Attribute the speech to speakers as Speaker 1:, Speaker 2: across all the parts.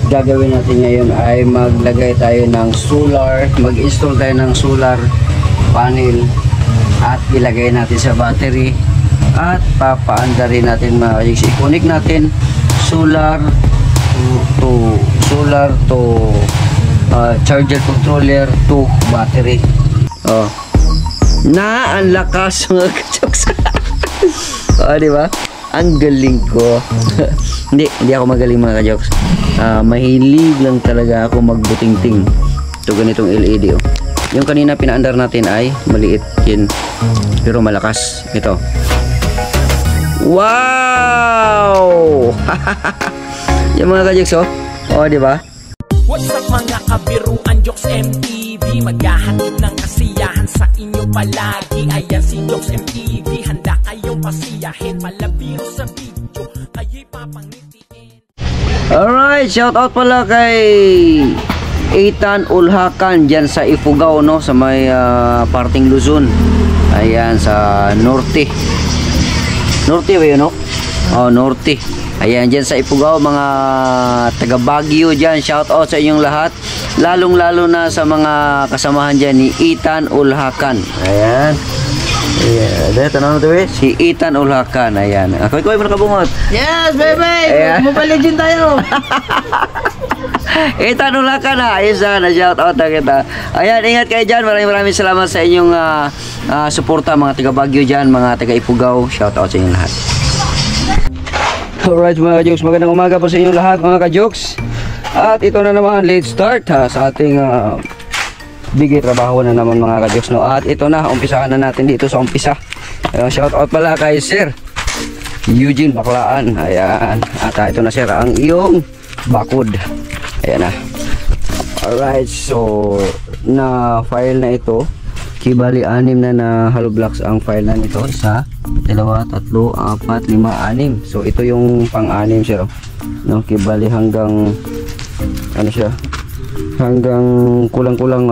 Speaker 1: gagawin natin ngayon ay maglagay tayo ng solar, mag-install tayo ng solar panel at ilagay natin sa battery at papaanda rin natin, i-connect natin solar to charger controller to battery. Na ang lakas mga ka-jokes. Di ba? Ang galing ko. hindi ako magaling mga ka-jokes. Mahilig lang talaga ako magbuting-ting. Ito ganitong LED Yung kanina pinaandar natin ay maliit yun, pero malakas. Ito. Wow! Yung mga ka-jokes di ba?
Speaker 2: What's up mga kabiruan, Jokes MTV, maghahatid ng kasiyahan sa inyo palagi. Ayan si Jokes MTV, handa kayong pasiyahin, malabiro sa video, kayo'y papangitiin.
Speaker 1: Alright, shout out pala kay Ethan Ulhakan dyan sa Ifugao, no? Sa may parting Luzon. Ayan, sa Norte ba yun, no? Norte. Ayan, dyan sa Ifugao, mga taga Baguio dyan, shout out sa inyong lahat, lalong lalo na sa mga kasamahan dyan ni Ethan Ulhakan. Ayan, tanong na ito si Ethan Ulhakan. Ayan, ako ikaw ay nakabungot.
Speaker 3: Yes, baby! Mobile Legend tayo.
Speaker 1: Ethan Ulhakan ayos na shout out na kita. Ayan, ingat kayo dyan, maraming salamat sa inyong suporta, mga taga Baguio dyan, mga taga Ifugao, shout out sa inyong lahat. Alright mga ka-jokes, magandang umaga po sa inyong lahat mga ka-jokes. At ito na naman, let's start sa ating bigay trabaho na naman mga ka-jokes, no? At ito na, umpisahan na natin dito sa umpisa. Shout out pala kay Sir Eugene Baklaan. Ayan, at ito na sir, ang iyong bakod. Ayan na. Alright, so na file na ito, kibali 6 na hollow blocks ang file na nito. 1, 2, 3, 4, 5, 6. So ito yung pang-6 sir, no? Kibali hanggang ano siya, hanggang kulang-kulang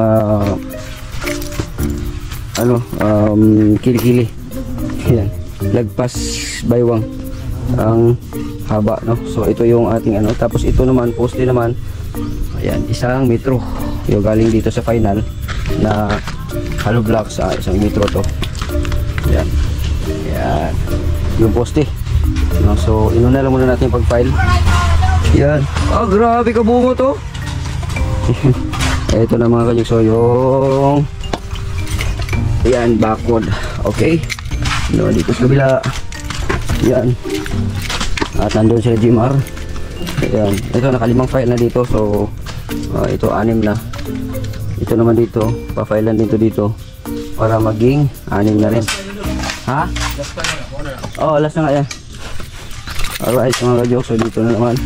Speaker 1: kili-kili. Yan, lagpas baywang ang haba, no? So ito yung ating tapos ito naman poste naman, ayan, 1 metro yung galing dito sa final na hollow blocks, 1 metro to. Yan, yung poste, no? So inuna lang muna natin pag-file. Yan, grabe ka bungo to. Ito na mga ka-jokes, so yung yan, backward. Okay, no, dito sa kabila. Yan, at nandun sila GMR. Yan, ito nakalimang file na dito. So ito 6 na. Ito naman dito, pa-filean dito para maging 6 na rin. Ha? Last na nga yan. Alright mga ka-jokes, so dito na naman.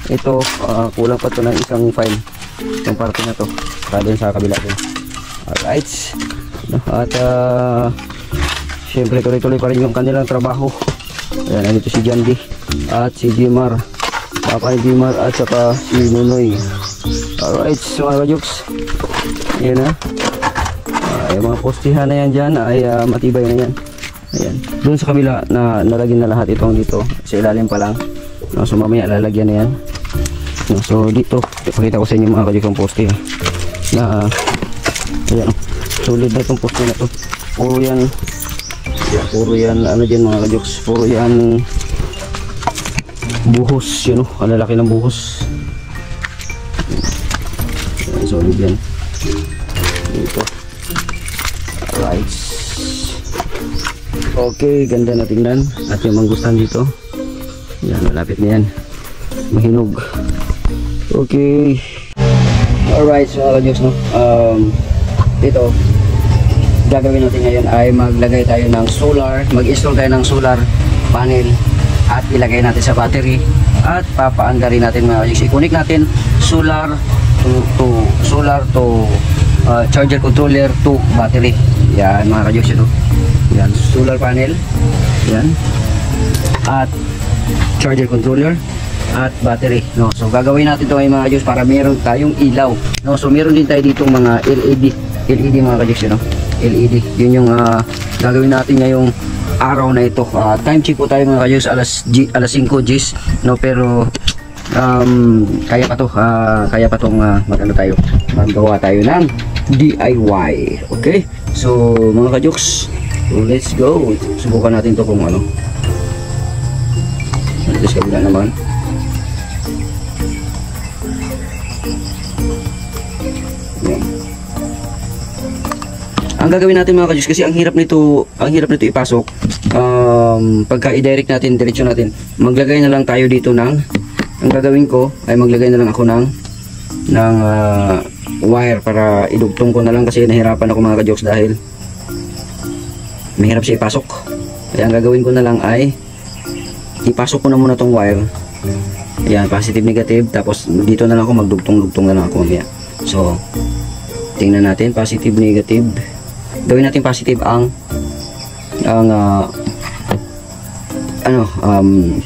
Speaker 1: Ito, kulang pa to ng isang file, itong parte na to, para din sa kabila din. Alright, at syempre tuloy-tuloy pa rin yung kanilang trabaho. Ayan, nandito si Jandy at si Jimar, Papa ni Jimar at saka si Nunoy. Alright, so mga ka-jokes, yan na. Yung mga postihan na yan dyan ay matibay na yan. Ayan, doon sa kabila na nalagyan na lahat itong dito, sa ilalim pa lang, no? So mamaya lalagyan na yan, no? So dito, ipakita ko sa inyo mga ka-jokes ang poste na ayan, solid na itong poste na to. Puro yan dyan mga ka-jokes, puro yan buhos, yun, ang lalaki ng buhos. Ayan, solid yan dito. Alright, okay, ganda na tingnan. At yung mangustan dito, yan, malapit na yan, mahinog. Okay, alright, so mga ka-jokes, no? Dito gagawin natin ngayon ay maglagay tayo ng solar, mag-install tayo ng solar panel at ilagay natin sa battery at papaanda rin natin mga ka-jokes. I-connect natin solar to charger controller to battery. Yan mga ka-jokes, ito. Yan, solar panel, yan, at charger controller at battery, no? So gagawin natin ito ay mga ka-jokes para meron tayong ilaw, no? So meron din tayo dito mga LED mga ka-jokes, no? LED, yun yung gagawin natin ngayong araw na ito. Time check po tayo mga ka-jokes, alas 5 Gs, no? Pero kaya pa to, kaya pa tong mag-ano tayo, magawa tayo ng DIY. Okay, so mga ka-jokes, so let's go. Subukan natin to kung ano. Let's kabila naman. Yan. Ang gagawin natin mga ka-jokes, kasi ang hirap nito ipasok. Pagka i-direct natin, diretso natin, maglagay na lang tayo dito ng, ang gagawin ko ay maglagay na lang ako ng wire para idugtong ko na lang, kasi nahirapan ako mga ka-jokes dahil mahirap siya ipasok. Kaya ang gagawin ko na lang ay ipasok ko na muna tong wire. Ayan, positive negative, tapos dito na lang ako magdugtong-dugtong na lang ako mamaya. So tingnan natin, positive negative. Gawin natin positive ang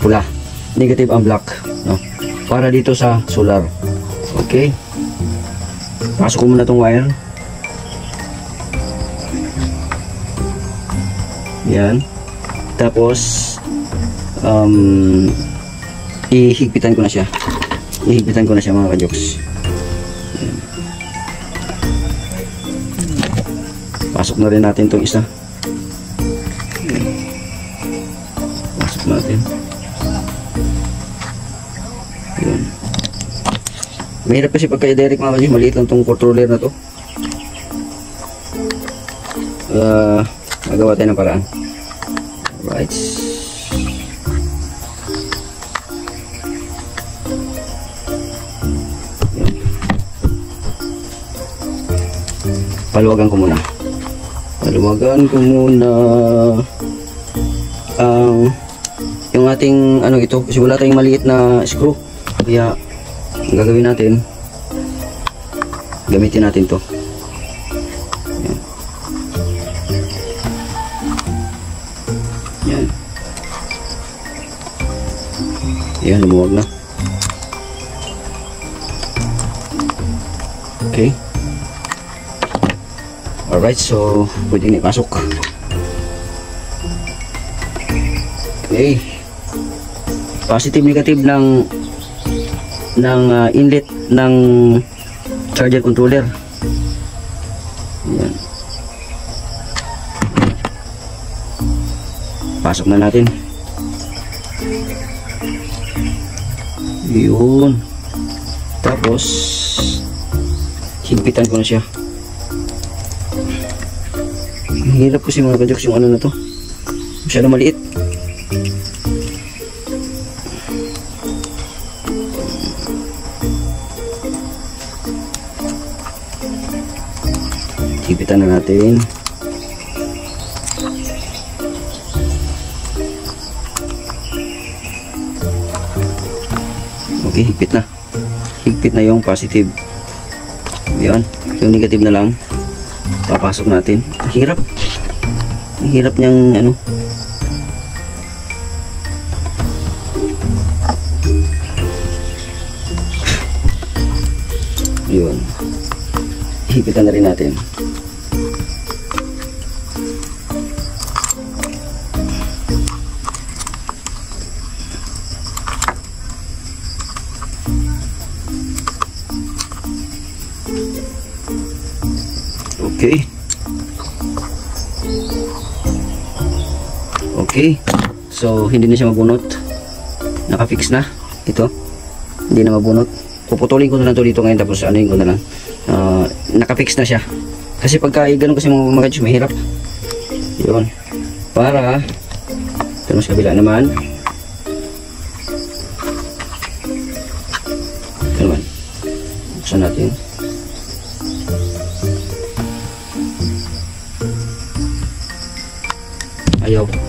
Speaker 1: pula, negative ang black, no? Para dito sa solar. Okay, pasok ko muna tong wire. Yan, tapos ihigpitan ko na siya mga ka-jokes. Pasok na rin natin itong isa. Pasok natin. Yun. Mahirap kasi pagka i-direct mga ka-jokes, maliit lang itong controller na to. Magawa tayo ng paraan. Alright. Yun. Paluwagan ko muna yung ating ito, kasi wala tayong maliit na screw, kaya ang gagawin natin, gamitin natin to. Yan, lumuwag na. Okay. Alright, so pwede na ipasok. Okay. Positive negative ng inlet ng charger controller. Yan. Pasok na natin. Yun. Tapos higpitan ko na siya. Hirap kasi mga ka-jokes yung na to, masyado maliit. Higpitan na natin. Okay, higpit na yung positive. Yan, yung negative na lang papasok natin. Ang hirap niyang yun, hipitan na rin natin. Okay, so hindi na siya mabunot, nakafix na ito, hindi na mabunot. Puputulin ko na lang to dito ngayon, tapos anuin ko na lang. Nakafix na siya, kasi pagka ganun kasi mga ka-jokes, mahirap. Yun, para ito sa kabila naman. Ito naman, buksan natin.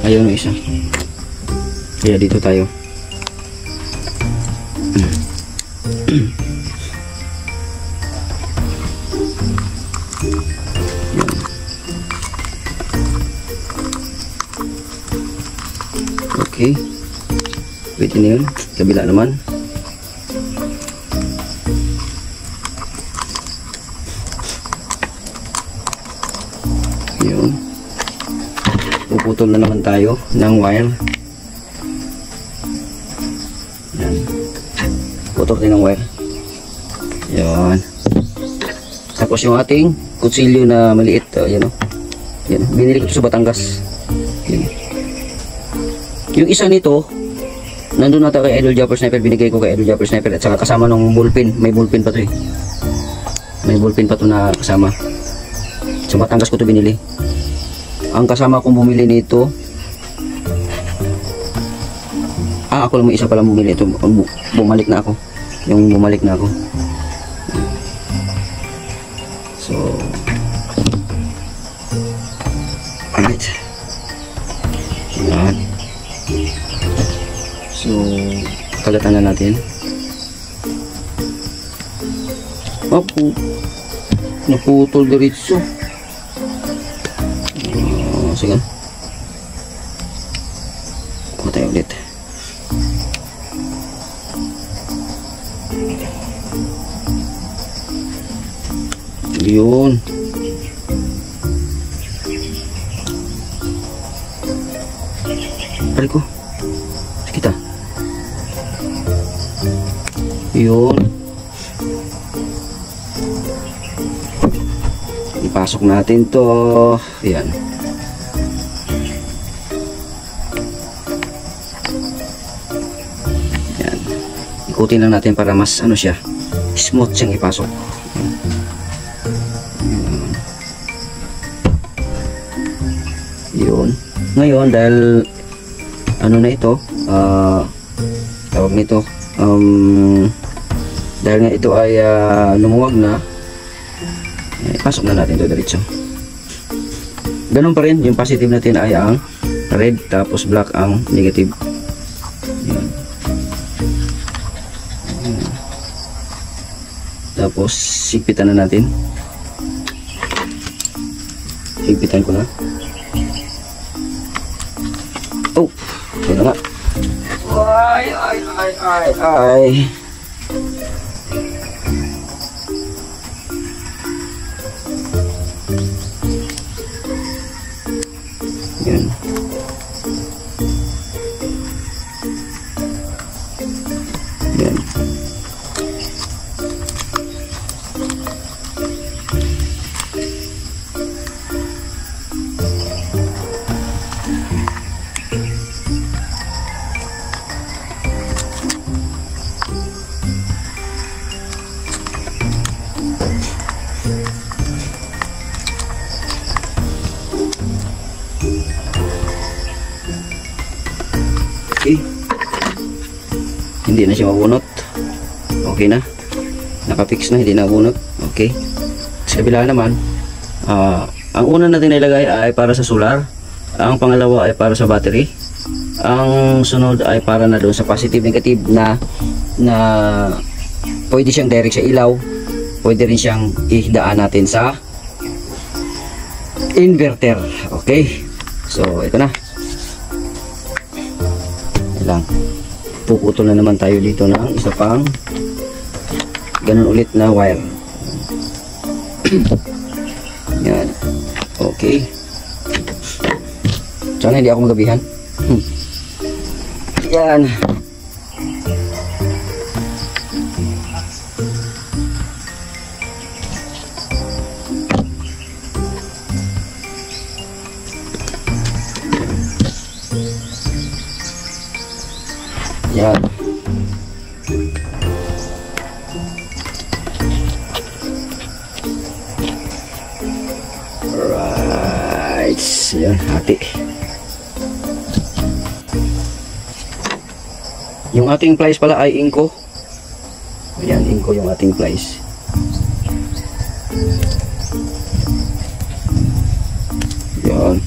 Speaker 1: Ayaw ng isa, kaya dito tayo. Okay, pwede na yun. Kabila naman. Yun, puputol na naman tayo ng wire. Yan. Putok din ng wire. Yan. Tapos yung ating kutsilyo na maliit, yan o. Yan, binili ko ito sa Batangas. Yan. Yung isa nito, nandun nata kay Idol Japper Sniper, binigay ko kay Idol Japper Sniper at saka kasama ng ballpen. May ballpen pa to eh. May ballpen pa to na kasama. Sa Batangas ko to binili. Ang kasama kong bumili nito, ako lang may isa palang bumili. Ito, bumalik na ako. Yung bumalik na ako. So, alright. Yan. So, kagatan na natin. Naputol diretso. Sige. Kuha tayo ulit. Yun. Balik ko. Kita. Yun. Ipasok natin to. Yan. Yan. Ikutin lang natin para mas ano siya, smooth siyang ipasok. Yun. Ngayon dahil ano na ito, tawag nito, dahil nga ito ay lumuwag na, pasok na natin ito diretso. Ganun pa rin, yung positive natin ay ang red, tapos black ang negative. Yan. Tapos sigpitan na natin. Sigpitan ko na. Oh, yun na nga. Ay. Yun. Yan. Okay. Hindi na siya mabunot. Okay na. Nakafix na, hindi na mabunot. Okay. Sa kabila naman, ang una natin nilagay ay para sa solar. Ang pangalawa ay para sa battery. Ang sunod ay para na doon sa positive negative na pwede siyang direct sa ilaw. Pwede rin siyang ihdaan natin sa inverter. Okay. So, ito na. Lang. Puputol na naman tayo dito ng isa pang ganun ulit na wire. Yan. Okay. Sana hindi ako magabihan. Yan. Yan. Alright. Yan, hati. Yung ating plies pala ay Inco. Ayan, Inco yung ating plies. Yan.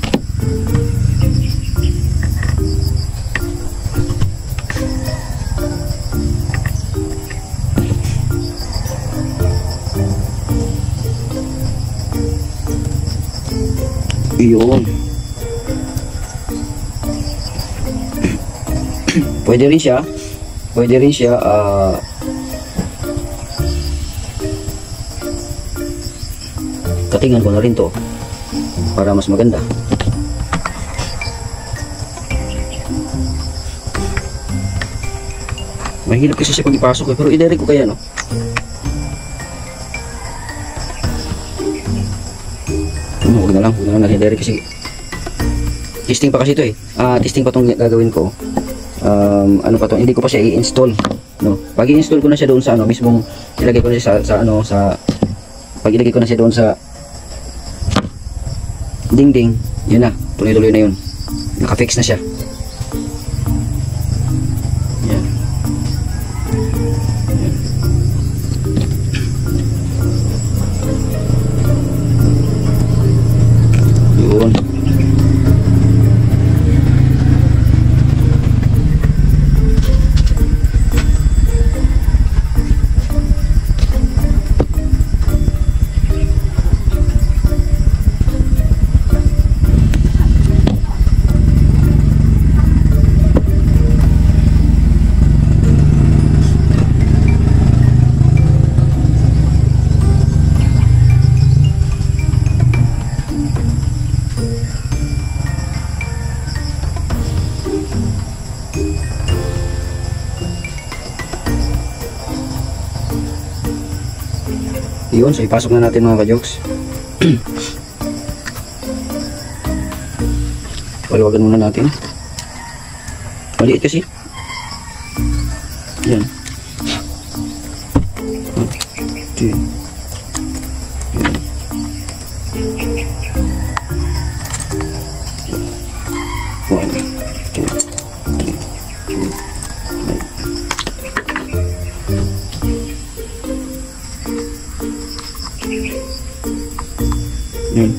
Speaker 1: Yun. Pwede rin siya katingan ko na rin to para mas maganda. Mahirap kasi siya pag ipasok eh. Pero i-direct ko kaya, no? Huwag na lang natin direct kasi testing pa kasi ito eh. Testing pa itong gagawin ko. Ano pa to, hindi ko pa siya i-install, no? Pag i-install ko na siya doon sa ano, mismong ilagay ko na siya pag ilagay ko na siya doon sa dingding, yun na, tuloy-tuloy na yun. Naka-fix na siya. Yan. Yun. Yun, so ipasok na natin mga ka-jokes. Paliwagan muna natin. Maliit kasi. Yan. Okay. One, two, three, two, yun.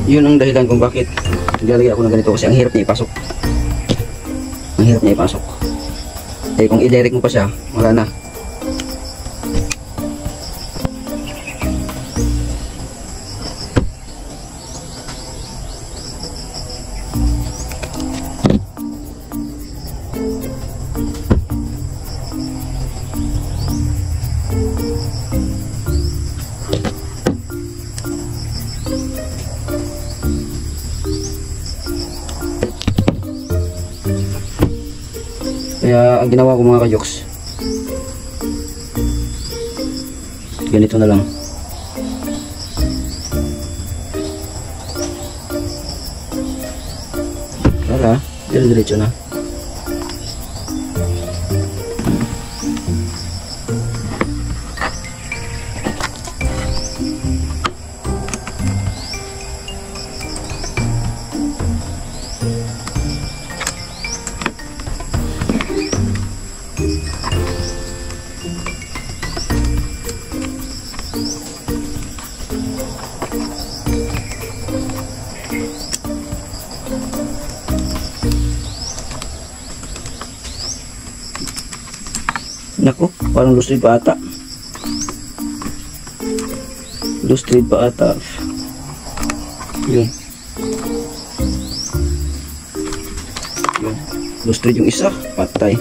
Speaker 1: Yun ang dahilan kung bakit naglalagay ako ng ganito, kasi ang hirap niya ipasok. Ang hirap niya ipasok. Eh kung i-direct mo pa siya, wala na. Kaya ang ginawa ko mga kajoks, ganito na lang. Para dire-diretso na. Nako, parang loose thread pa ata. Loose thread pa ata. Yun. Yun. Loose thread yung isa. Patay.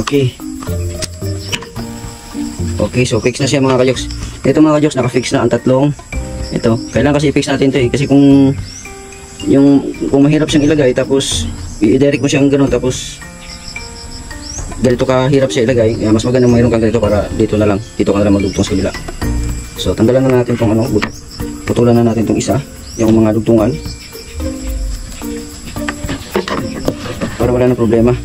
Speaker 1: Okay. Okay, so fix na siya mga kajoks. Ito mga kajoks, naka-fix na ang tatlong. Ito, kailangan kasi i-fix natin 'to eh. Kasi kung mahirap siyang ilagay, tapos i-direct mo siyang gano'n, tapos ganito kahirap siya ilagay, mas maganda mayroon kang ganito para dito na lang. Dito ka na lang magdugtong sa kabila. So, tanggalan na natin tong ano, putulan na natin tong isa, yung mga dugtungan. Para wala na problema.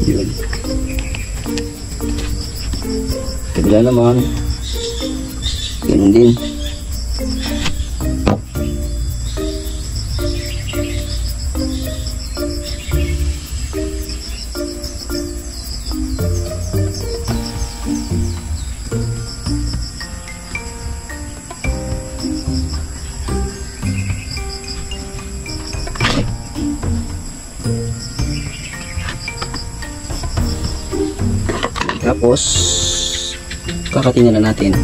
Speaker 1: Yun. Kabila naman. Ganun din. Tapos kakatin na natin.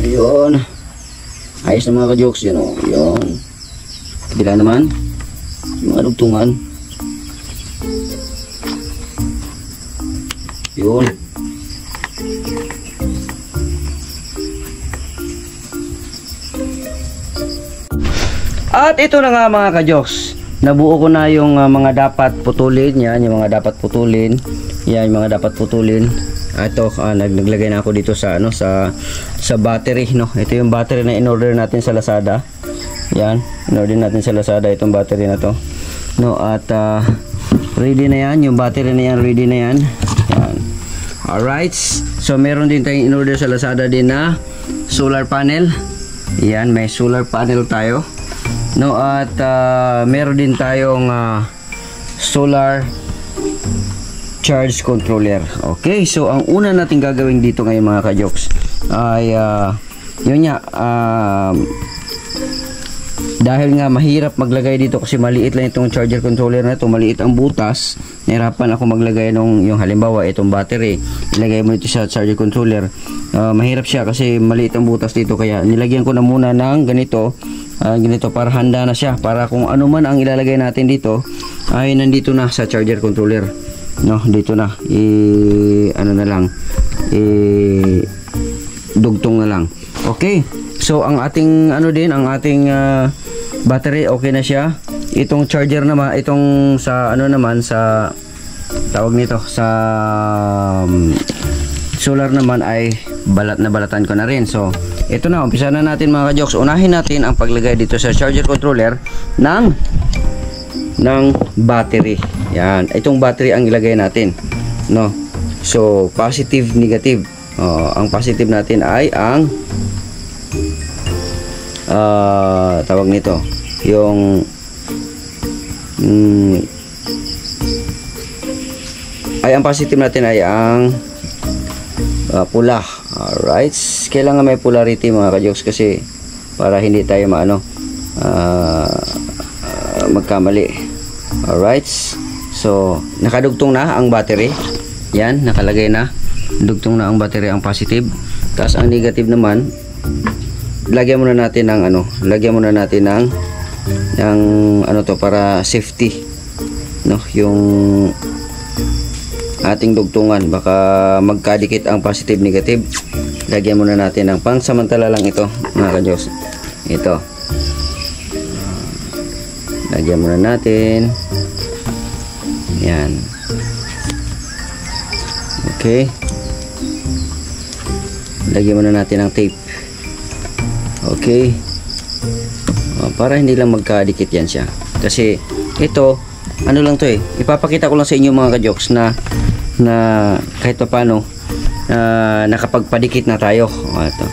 Speaker 1: Ayun. Ayos na mga ka-jokes yan o. Ayun. Kabila naman. Yung mga dugtungan. Yun. At ito na nga mga ka-jokes, nabuo ko na yung mga dapat putulin. Yan, yung mga dapat putulin. Yan, yung mga dapat putulin. Ito, naglagay na ako dito sa ano, sa battery, no. Ito yung battery na in-order natin sa Lazada. Yan, in-order natin sa Lazada itong battery na to. No, at ready na yan, yung battery na yan, ready na yan. Yan. Alright. So meron din tayong in-order sa Lazada din na solar panel. Yan, may solar panel tayo. No, at meron din tayong solar charge controller. Okay, so ang una natin gagawin dito ngayon mga ka-jokes ay yun nga, dahil nga mahirap maglagay dito kasi maliit lang itong charger controller na ito, maliit ang butas, nahirapan ako maglagay nung yung halimbawa itong battery, ilagay mo ito sa charger controller. Mahirap siya kasi maliit ang butas dito, kaya nilagyan ko na muna ng ganito. Ganito para handa na siya, para kung ano man ang ilalagay natin dito ay nandito na sa charger controller, no, dito na ano na lang, dugtong na lang. Okay, so ang ating ano din, ang ating battery okay na siya. Itong charger naman, itong sa ano naman, sa tawag nito sa solar naman ay balatan ko na rin. So ito na, umpisa na natin mga ka-jokes. Unahin natin ang paglagay dito sa charger controller ng battery. Yan, itong battery ang ilagay natin, no. So positive, negative. Ang positive natin ay ang tawag nito, yung ay ang positive natin ay ang pula. Alright, kailangan may polarity mga ka-jokes, kasi para hindi tayo magkamali. Alright, so nakadugtong na ang battery. Yan, nakalagay na, dugtong na ang battery, ang positive. Tapos ang negative naman, lagyan muna natin ng para safety, no, yung ating dugtungan, baka magkadikit ang positive negative. Lagyan muna natin ng pangsamantala lang ito mga ka-Diyos. Ito, lagyan muna natin. Yan, okay, lagyan muna natin ng tape. Okay, para hindi lang magkadikit yan siya, kasi ito ano lang to ipapakita ko lang sa inyo mga ka-Jokes na kahit pa paano nakapagpadikit na tayo. Ito,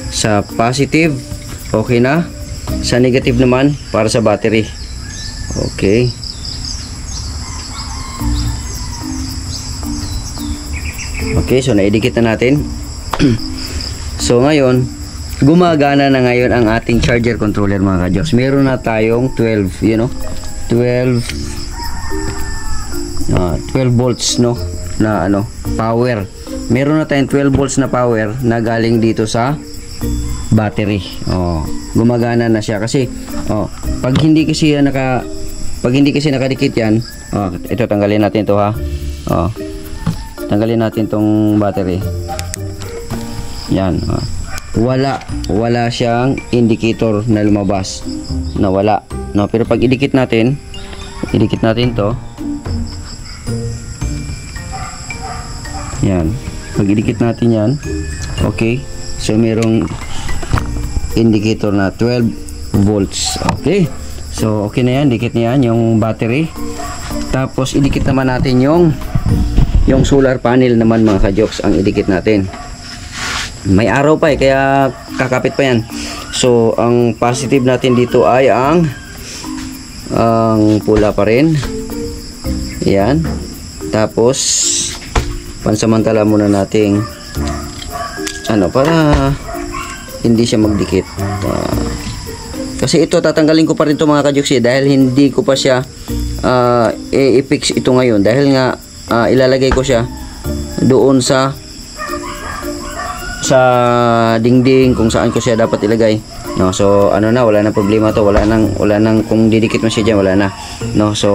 Speaker 1: sa positive okay na, sa negative naman para sa battery. Okay, okay, so naidikit na natin. So ngayon gumagana na ngayon ang ating charger controller mga ka-Jokes. Meron na tayong 12 volts, no, na power. Meron na tayong 12 volts na power na galing dito sa battery. Gumagana na siya kasi pag hindi kasi nakadikit yan, ito tanggalin natin to ha. Tanggalin natin tong battery. Yan, wala siyang indicator na lumabas, na wala, no. Pero pag idikit natin to, yan, pag idikit natin yan, okay, so merong indicator na 12 volts. Okay, so okay na yan, dikit na yan yung battery. Tapos idikit naman natin yung solar panel naman mga ka-Jokes, ang idikit natin. May araw pa kaya kakapit pa yan. So ang positive natin dito ay ang pula pa rin. Yan. Tapos pansamantala muna nating para hindi siya magdikit. Kasi ito tatanggalin ko pa rin to mga ka-Jokes, dahil hindi ko pa siya i-fix ito ngayon, dahil nga ilalagay ko siya doon sa dingding kung saan ko siya dapat ilagay, no. So wala nang problema to, wala nang kung didikit mo siya dyan, wala na, no. So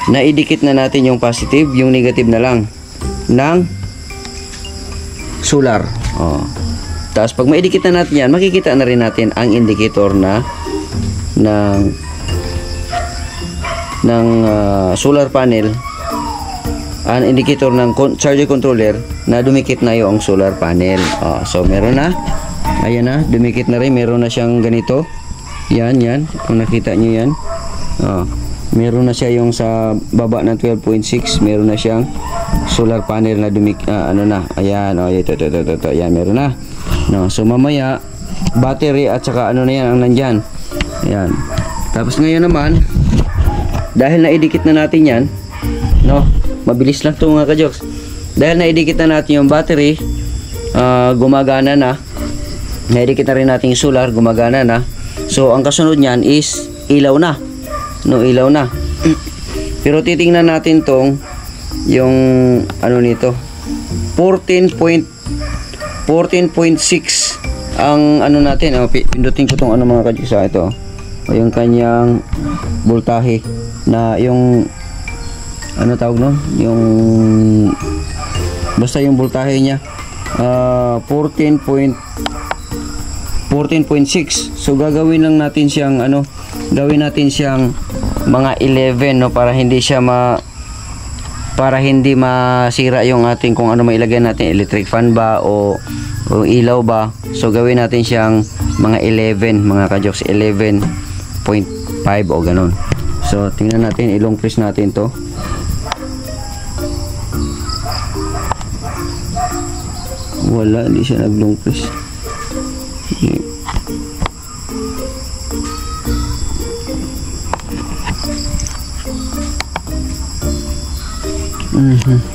Speaker 1: naidikit na natin yung positive, yung negative na lang ng solar. Tapos pag maidikit na natin yan, makikita na rin natin ang indicator ng solar panel, ang indicator ng charger controller na dumikit na yung solar panel. So meron na, ayan na, dumikit na rin, meron na siyang ganito. Yan, kung nakita nyo yan, meron na siya yung sa baba ng 12.6, meron na siyang solar panel na ayan, ito, ayan, meron na, no. So mamaya battery at saka na yan ang nandyan. Ayan. Tapos ngayon naman, dahil naidikit na natin yan, no, mabilis lang ito mga ka-Jokes. Dahil naidikit na natin yung battery, gumagana na. Naidikit na rin natin yung solar, gumagana na. So ang kasunod niyan is ilaw na, no, ilaw na. Pero titingnan natin tong yung nito 14.6 ang natin. Pindutin ko tong mga ka-Jokes, ito yung kanyang voltahe, na yung tawag nun, yung basta yung voltahe niya 14.6. So gagawin lang natin siyang gawin natin siyang mga 11, no, para hindi masira yung ating kung mailagay natin, electric fan ba o ilaw ba. So gawin natin siyang mga 11 mga ka-Jokes, 11.5 o ganun. So tingnan natin, ilong press natin to. Wala, hindi siya nag-long press.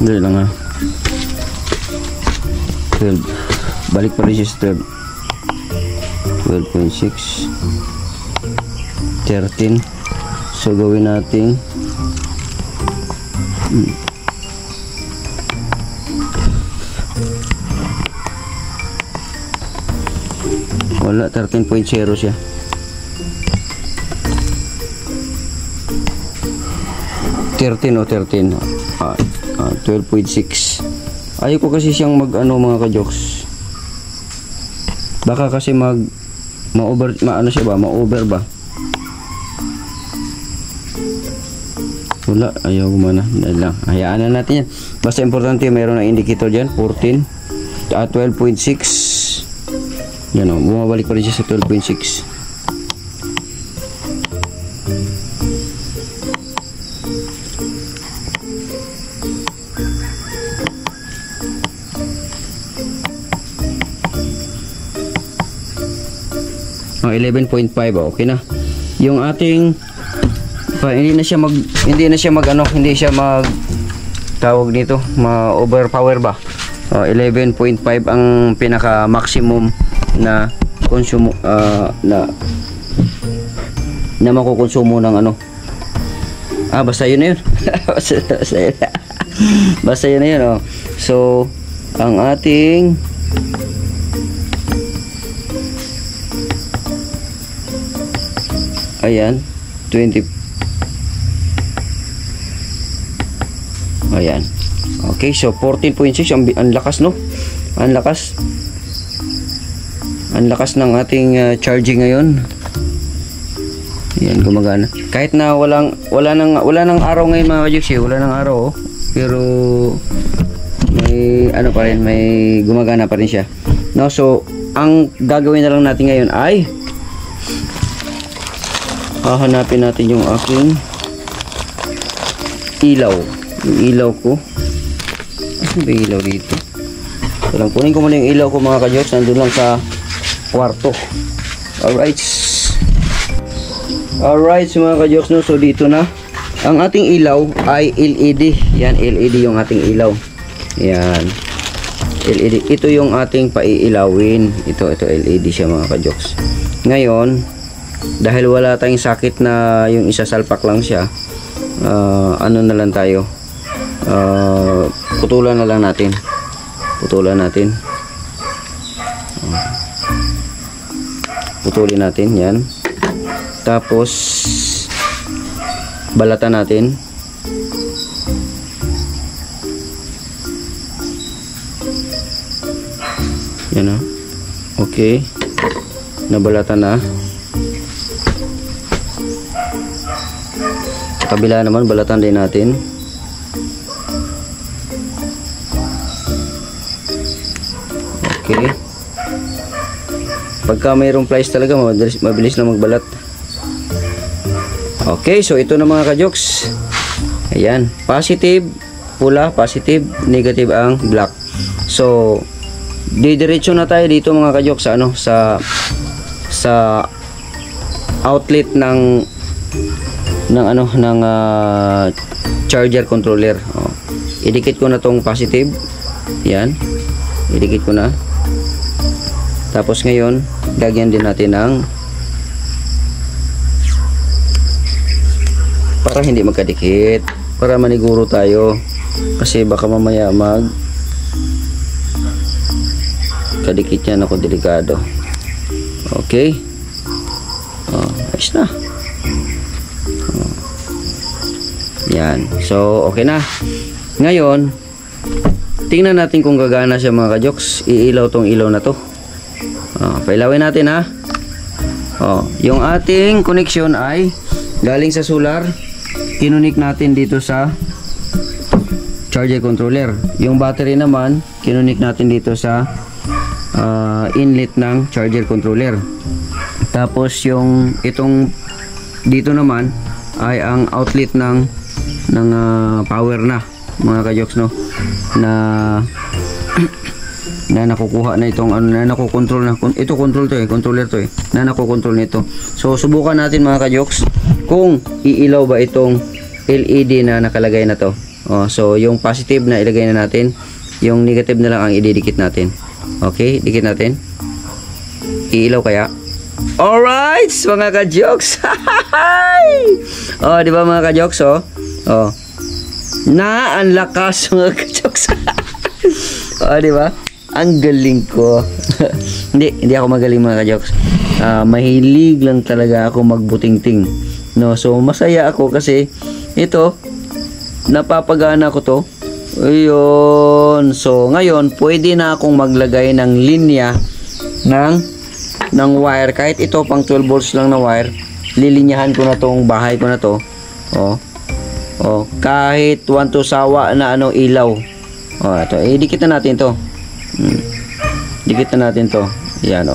Speaker 1: Dali lang ha. 12. Balik pa rin siya sa 12. 12.6. 13. So gawin natin wala, 13.0 siya. 13 o 13. 12.6. Ayaw ko kasi siyang mag ano mga ka-jokes. Baka kasi ma-over siya ba? Ma-over ba? Wala, ayaw gumana. Dahil lang. Hayaan na natin yan. Basta importante mayroon na indicator dyan. 14. 12.6. Yan o. Bumabalik pa rin siya sa 12.6. Oh, 11.5 okay na. Yung ating hindi na siya mag tawag nito, ma-overpower ba. 11.5 ang pinaka maximum na consume na makukonsumo ng ano. Basta yun na yun. Basta yun na yun oh. So ang ating ayan 20. Ayan. Okay, so 14.6 ang lakas no. Ang lakas. Ang lakas ng ating charging ngayon. Ayan, gumagana. Kahit na wala nang araw ngayon mga ka-Jokes, wala nang araw oh. Pero may ano pa rin, may gumagana pa rin siya. No, so ang gagawin na lang natin ngayon ay hahanapin natin yung aking ilaw. Yung ilaw ko. Ano ba yung ilaw dito? So lang, kunin ko muna yung ilaw ko mga ka-Jokes. Nandun lang sa kwarto. Alright. Alright mga ka-Jokes no. So dito na. Ang ating ilaw ay LED. Yan, LED yung ating ilaw. Yan. LED. Ito yung ating paiilawin. Ito LED siya mga ka-Jokes. Ngayon, dahil wala tayong sakit na yung isasalpak lang siya, ano na lang tayo, putulan na lang natin. Putulin natin yan. Tapos balatan natin. Yan o. Okay, nabalatan na. Kabila naman balatan din natin. Okay. Pagka mayroong plies talaga mabilis na magbalat. Okay, so ito na mga ka-Jokes. Ayan, positive pula, positive, negative ang black. So didiretso na tayo dito mga ka-Jokes sa ano, sa outlet ng charger controller. Idikit ko na tong positive. Yan. Idikit ko na. Tapos ngayon, lagyan din natin ng para hindi magkadikit, para maniguro tayo kasi baka mamaya kadikit yan ako, delikado. Okay. Ayos na. Yan. So, okay na. Ngayon, tingnan natin kung gagana siya mga ka-Jokes. Iilaw tong ilaw na to. Pailawin natin ha. Yung ating connection ay galing sa solar. Kinunik natin dito sa charger controller. Yung battery naman, kinunik natin dito sa inlet ng charger controller. Tapos yung itong dito naman ay ang outlet ng power na mga ka-Jokes no, na nakukuha na itong ano, na nakokontrol na ito, controller to na nakokontrol nito. So subukan natin mga ka-Jokes kung iilaw ba itong LED na nakalagay na to. So yung positive na ilagay na natin, yung negative na lang ang ididikit natin. Okay, dikit natin. Iilaw kaya? Alright, mga ka-jokes. Di ba mga ka-jokes, na ang lakas mga ka-jokes. Di ba? Ang galing ko. hindi ako magaling mga ka-jokes. Mahilig lang talaga ako magbutingting. No, so masaya ako kasi ito napapagana ko to. Ayun. So ngayon pwede na akong maglagay ng linya ng wire. Kahit ito pang 12 volts lang na wire, lilinyahan ko na tong bahay ko na to. Kahit 1 to sawa na ilaw. Ito, dikit na natin to. Dikit na natin to. Yan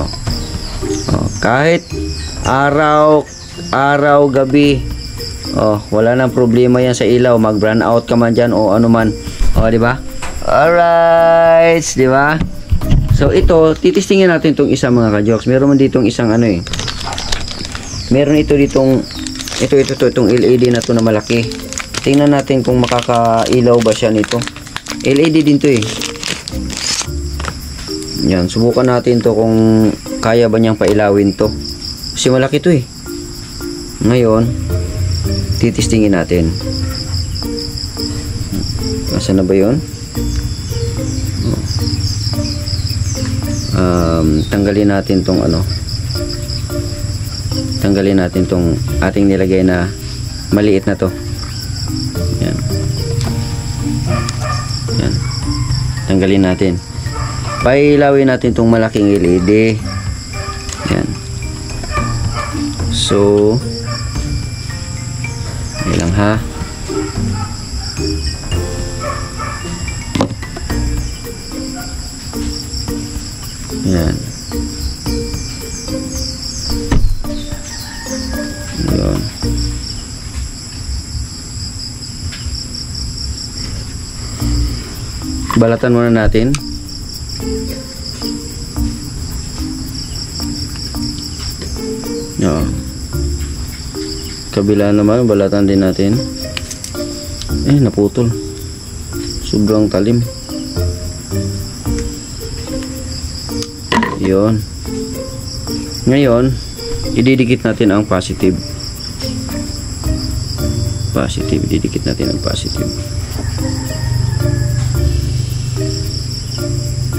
Speaker 1: kahit araw, gabi, wala nang problema yan sa ilaw. Mag run out ka man dyan o ano man. Di ba? Alright, di ba? So ito, titistingin natin itong isa mga ka-jokes. Meron man ditong isang meron ito ditong itong LED na to na malaki. Tingnan natin kung makakailaw ba siya nito. LED din to Yan, subukan natin to kung kaya ba niyang pailawin to. Kasi malaki to Ngayon, titistingin natin. Nasaan na ba yun? Tanggalin natin tong tanggalin natin tong ating nilagay na maliit na to. Yan. Tanggalin natin. Pailawin natin tong malaking LED. Yan. So ilang ha. Yan. Yun. Balatan muna natin. Kabila naman, balatan din natin. Naputol. Sobrang talim. Yun. Ngayon, ididikit natin ang positive. Ididikit natin ang positive.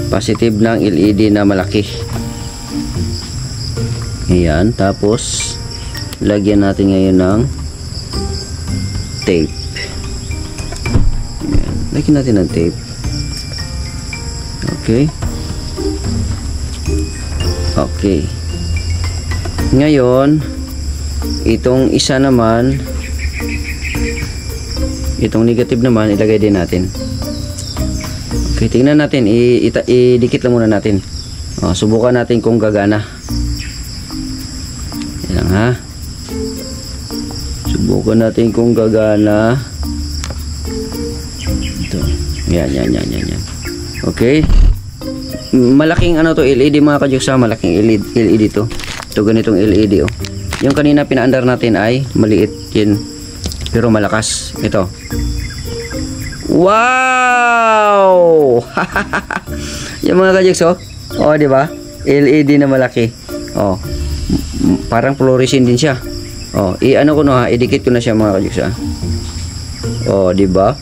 Speaker 1: Positive ng LED na malaki. Ayan, tapos lagyan natin ngayon ng tape. Ayan, lagyan natin ng tape. Okay. Ngayon, itong isa naman, itong negative naman, ilagay din natin. Okay, tingnan natin. Idikit lang muna natin. Subukan natin kung gagana. Yan ha. Subukan natin kung gagana. Ito. Yan. Okay. Malaking to LED mga ka-jokes, malaking LED to. Ito ganitong LED Yung kanina pinaandar natin ay maliit yun, pero malakas. Ito. Wow! Yung mga ka-jokes di ba? LED na malaki. Parang fluorescent din siya. I-ano ko idikit ko na siya mga ka-jokes di ba?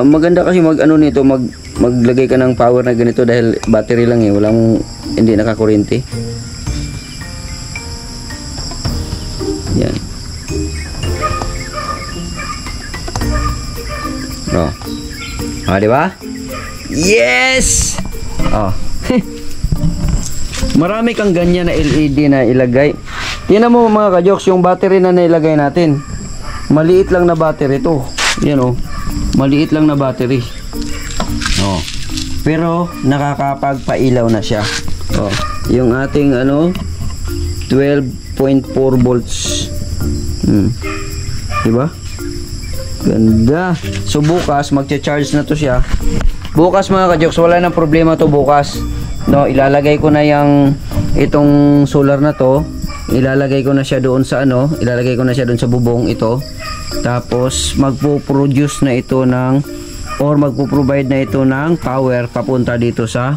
Speaker 1: Maganda kasi nito, maglagay ka ng power na ganito dahil battery lang hindi nakakuryente. Yan. Di ba? Yes! Marami kang ganyan na LED na ilagay. Tingnan mo mga ka-jokes, yung battery na nailagay natin. Maliit lang na battery to. Yan maliit lang na battery. Pero nakakapagpailaw na siya. Yung ating 12.4 volts. Diba? Ganda. So bukas magcha-charge na to siya. Bukas mga ka-jokes, wala nang problema to bukas. Ilalagay ko na itong solar na to ilalagay ko na siya doon sa ilalagay ko na siya doon sa bubong ito. Tapos magpo-produce na ito ng or magpo-provide na ito ng power papunta dito sa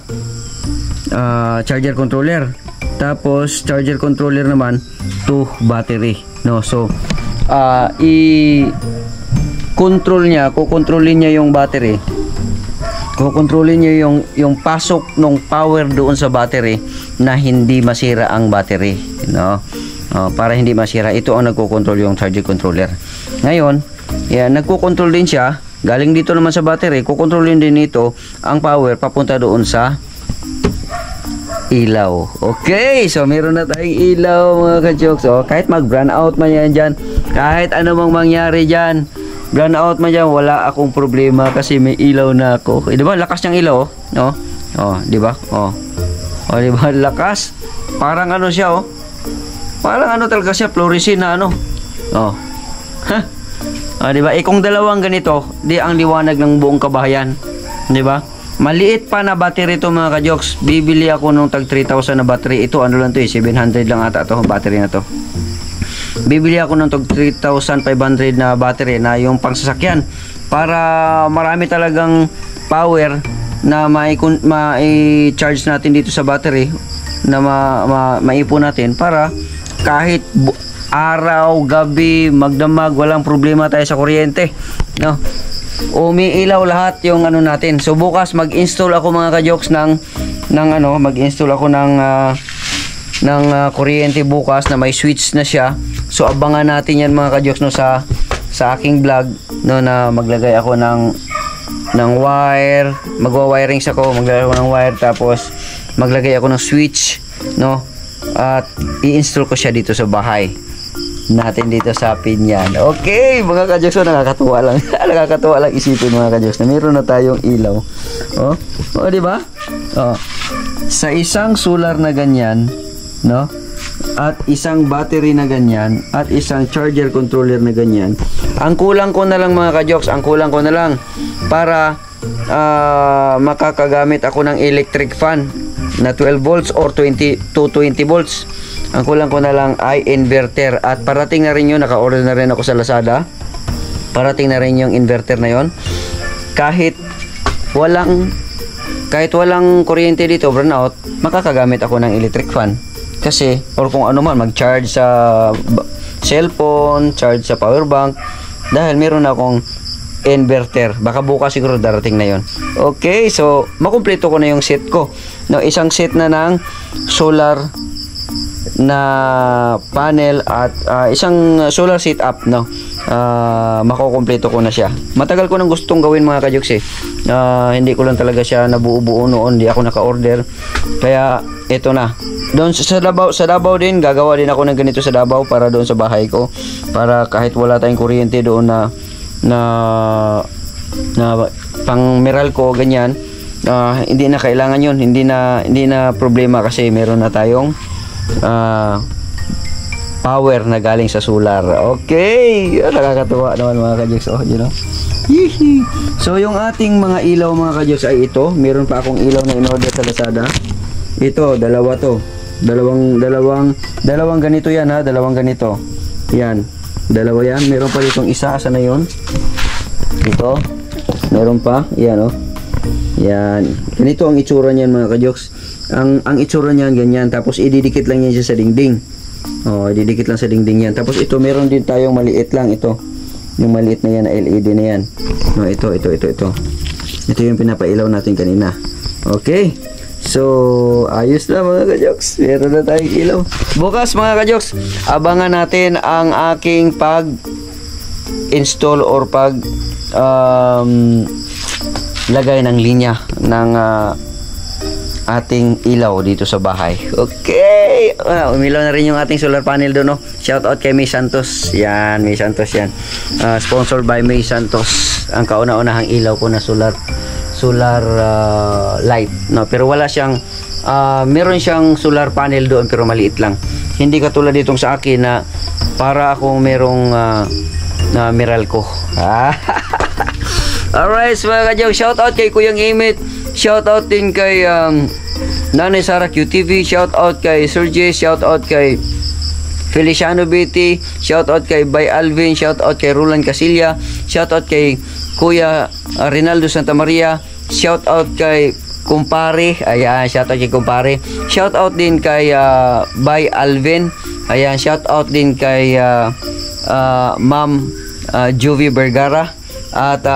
Speaker 1: charger controller. Tapos charger controller naman to battery, no? So i-control niya, kukontrolin niya yung battery. Kukontrolin niya yung pasok ng power doon sa battery na hindi masira ang battery, no? Para hindi masira, ito ang nagko-control yung charger controller. Ngayon, yan, nagko-control din siya. Galing dito naman sa battery, kukontrolin din ito ang power papunta doon sa ilaw. Okay, so meron na tayong ilaw mga ka-jokes. Kahit mag-brown out man yan dyan, kahit ano mang mangyari dyan, brown out man dyan, wala akong problema kasi may ilaw na ako. Di ba? Lakas niyang ilaw, no? Di ba? Di ba? Lakas. Parang ano siya, Parang ano talaga siya, fluorescent na ano. Di ba? Kung dalawang ganito, di ang liwanag ng buong kabahayan. Di ba? Maliit pa na battery to mga ka-jokes. Bibili ako nung tag 3,000 na battery. Ito ano lang to 700 lang ata to, battery na to. Bibili ako ng 3,500 na battery na yung pangsasakyan para marami talagang power na mai-charge natin dito sa battery na maipon natin para kahit araw, gabi, magdamag, walang problema tayo sa kuryente, no? Umiilaw lahat yung ano natin. So bukas mag-install ako mga ka-jokes mag-install ako ng kuryente bukas na may switch na siya. So abangan natin yan mga ka-jokes sa aking vlog, no, na maglagay ako ng wire, magwa-wirings ako, maglagay ako ng wire, tapos maglagay ako ng switch, no, at i-install ko siya dito sa bahay natin dito sa Pinyan. Okay, mga ka-jokes, nakakatuwa lang. Nakakatuwa lang isipin mga ka-jokes na meron na tayong ilaw. Di ba? Sa isang solar na ganyan, no? At isang battery na ganyan, at isang charger controller na ganyan. Ang kulang ko na lang mga ka-jokes, para makakagamit ako ng electric fan na 12 volts or 20 volts. Ang kulang ko na lang ay inverter, at parating na rin yun, naka-order na rin ako sa Lazada. Parating na rin yung inverter na yon. Kahit walang kuryente dito, brownout, makakagamit ako ng electric fan. Kasi, or kung ano man, mag-charge sa cellphone, charge sa power bank, dahil meron akong inverter. Baka bukas siguro darating na yon. Okay, so makumpleto ko na yung set ko. No, isang set na ng solar na panel at isang solar setup, no. Makukumpleto ko na siya. Matagal ko nang gustong gawin mga ka-jokes hindi ko lang talaga siya nabuo-buo noon, hindi ako naka-order. Kaya ito na. Doon sa Davao din, gagawa din ako ng ganito sa Davao para doon sa bahay ko, para kahit wala tayong kuryente doon na pang Meralco ganyan, hindi na kailangan yun, hindi na problema kasi meron na tayong power na galing sa solar. Okay, nakakatuwa naman mga ka-jokes, So yung ating mga ilaw mga ka-jokes ay ito. Meron pa akong ilaw na in-order sa Lazada. Ito, dalawa to. Dalawang ganito yan ha, dalawang ganito. Yan, dalawa yan. Meron pa ditong isa, asa na yun? Ito, meron pa, yan yan, ganito ang itsura niyan mga ka-jokes. Ang itsura niyan ganyan, tapos ididikit lang yan siya sa dingding. Ididikit lang sa dingding yan. Tapos ito meron din tayong maliit lang, ito. Yung maliit na yan na LED na yan. Ito yung pinapailaw natin kanina. Okay. So, ayos na mga ka-jokes. Meron na tayong ilaw. Bukas mga ka-jokes, abangan natin ang aking pag-install or lagay ng linya ng ating ilaw dito sa bahay. Okay, umilaw na rin yung ating solar panel doon, no? Shout out kay May Santos. Yan, May Santos yan. Sponsored by May Santos. Ang kauna-unahang ilaw ko na solar light, no? Pero wala siyang meron siyang solar panel doon pero maliit lang. Hindi katulad ditong sa akin na para akong merong na Meralco. Alright, mga ka-jokes, shout out kay Kuyang Imit. Shout out din kay Nanay Sara QTV. Shout out kay Sir J. Shout out kay Feliciano Betty, shout out kay Bay Alvin, shout out kay Roland Casilla, shout out kay Kuya Rinaldo Santa Maria, shout out kay Kumpare, ayan, shout out kay Kumpare, shout out din kay Bay Alvin, ayan, shout out din kay Ma'am Juvie Vergara, at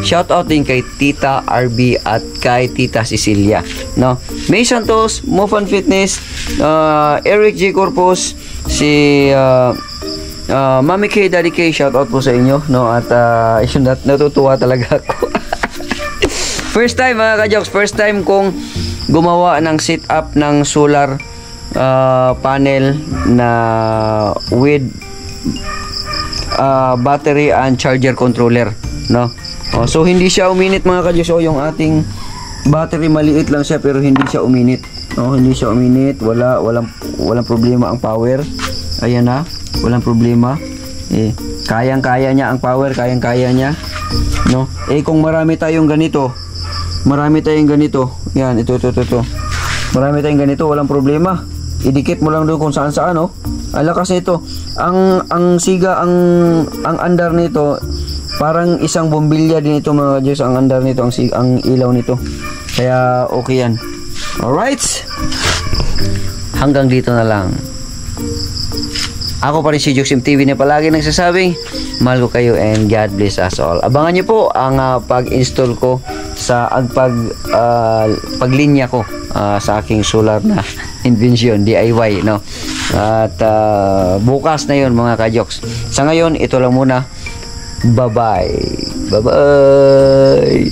Speaker 1: shout out din kay Tita RB at kay Tita Cecilia, no? May Santos, Mofan Fitness, Eric J. Corpus, si Mami K, Daddy K, shout out po sa inyo, no? At yun, natutuwa talaga ako. First time mga ka-jokes, first time kong gumawa ng sit-up ng solar panel na with battery and charger controller, no? So hindi siya uminit mga ka-jokes. So yung ating battery maliit lang siya pero hindi siya uminit, no? Hindi siya uminit, walang problema ang power. Ayan na, walang problema. Kayang-kaya niya ang power, kayang-kaya niya, no? Kung marami tayong ganito, yan, ito. Marami tayong ganito, walang problema. Idikit mo lang doon kung saan-saan, no? Ang lakas nito. Ang siga, ang andar nito, parang isang bombilya din ito mga Diyos, ang andar nito, ang ilaw nito. Kaya okay yan. Alright. Hanggang dito na lang. Ako pa rin si Jokes TV na palagi nagsasabing, mahal ko kayo and God bless us all. Abangan nyo po ang pag-install ko sa paglinya ko sa aking solar na invention, DIY, no? At bukas na yun mga ka-jokes. Sa ngayon, ito lang muna. Bye-bye. Bye-bye.